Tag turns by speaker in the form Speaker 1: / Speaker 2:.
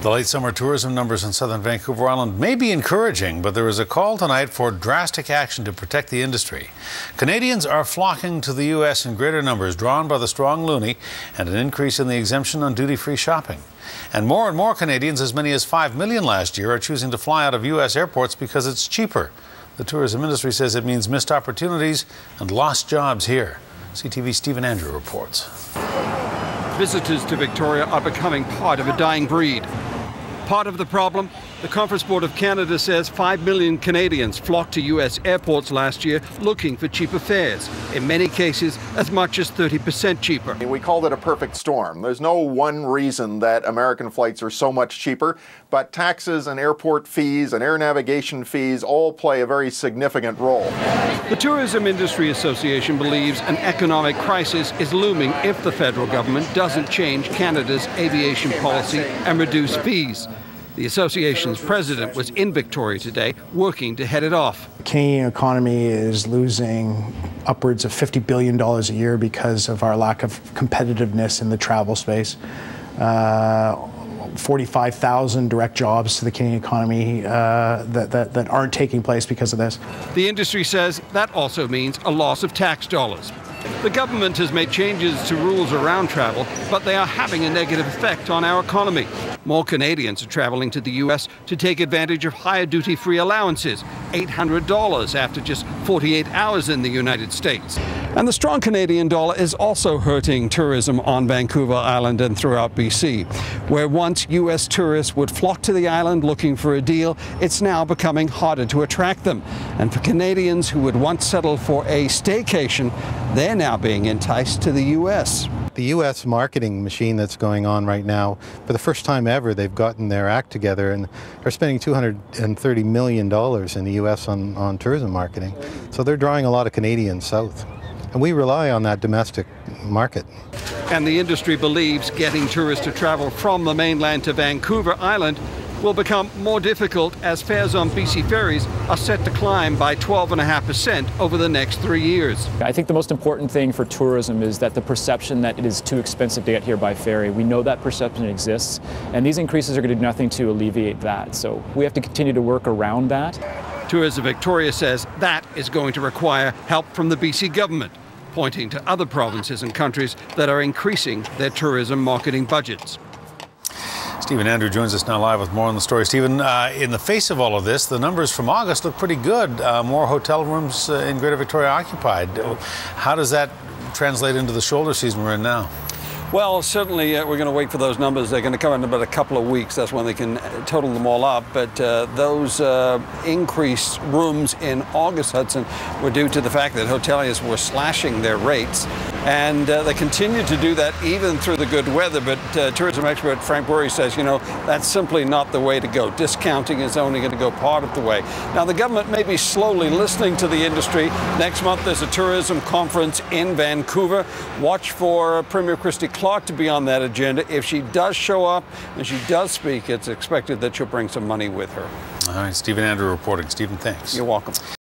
Speaker 1: The late summer tourism numbers in southern Vancouver Island may be encouraging, but there is a call tonight for drastic action to protect the industry. Canadians are flocking to the U.S. in greater numbers, drawn by the strong loonie and an increase in the exemption on duty-free shopping. And more Canadians, as many as 5 million last year, are choosing to fly out of U.S. airports because it's cheaper. The tourism industry says it means missed opportunities and lost jobs here. CTV's Stephen Andrew reports.
Speaker 2: Visitors to Victoria are becoming part of a dying breed. Part of the problem? The Conference Board of Canada says 5 million Canadians flocked to U.S. airports last year looking for cheaper fares, in many cases as much as 30% cheaper.
Speaker 3: We called it a perfect storm. There's no one reason that American flights are so much cheaper, but taxes and airport fees and air navigation fees all play a very significant role.
Speaker 2: The Tourism Industry Association believes an economic crisis is looming if the federal government doesn't change Canada's aviation policy and reduce fees. The association's president was in Victoria today working to head it off.
Speaker 4: The Canadian economy is losing upwards of $50 billion a year because of our lack of competitiveness in the travel space. 45,000 direct jobs to the Canadian economy that aren't taking place because of this.
Speaker 2: The industry says that also means a loss of tax dollars. The government has made changes to rules around travel, but they are having a negative effect on our economy. More Canadians are traveling to the U.S. to take advantage of higher duty-free allowances, $800 after just 48 hours in the United States. And the strong Canadian dollar is also hurting tourism on Vancouver Island and throughout BC. Where once U.S. tourists would flock to the island looking for a deal, it's now becoming harder to attract them. And for Canadians who would once settle for a staycation, they're now being enticed to the U.S.
Speaker 5: The U.S. marketing machine that's going on right now, for the first time ever, they've gotten their act together and are spending $230 million in the U.S. on tourism marketing. So they're drawing a lot of Canadians south. And we rely on that domestic market.
Speaker 2: And the industry believes getting tourists to travel from the mainland to Vancouver Island will become more difficult as fares on BC ferries are set to climb by 12.5% over the next 3 years.
Speaker 6: I think the most important thing for tourism is that the perception that it is too expensive to get here by ferry. We know that perception exists, and these increases are going to do nothing to alleviate that. So we have to continue to work around that.
Speaker 2: Tourism Victoria says that is going to require help from the BC government, pointing to other provinces and countries that are increasing their tourism marketing budgets.
Speaker 1: Stephen Andrew joins us now live with more on the story. Stephen, in the face of all of this, the numbers from August look pretty good. More hotel rooms in Greater Victoria occupied. How does that translate into the shoulder season we're in now?
Speaker 2: Well, certainly we're going to wait for those numbers. They're going to come in about a couple of weeks. That's when they can total them all up. But those increased rooms in August, Hudson, were due to the fact that hoteliers were slashing their rates. And they continue to do that even through the good weather. But tourism expert Frank Burry says, you know, that's simply not the way to go. Discounting is only going to go part of the way. Now, the government may be slowly listening to the industry. Next month, there's a tourism conference in Vancouver. Watch for Premier Christy Clark to be on that agenda. If she does show up and she does speak, it's expected that she'll bring some money with her.
Speaker 1: All right, Stephen Andrew reporting. Stephen, thanks.
Speaker 2: You're welcome.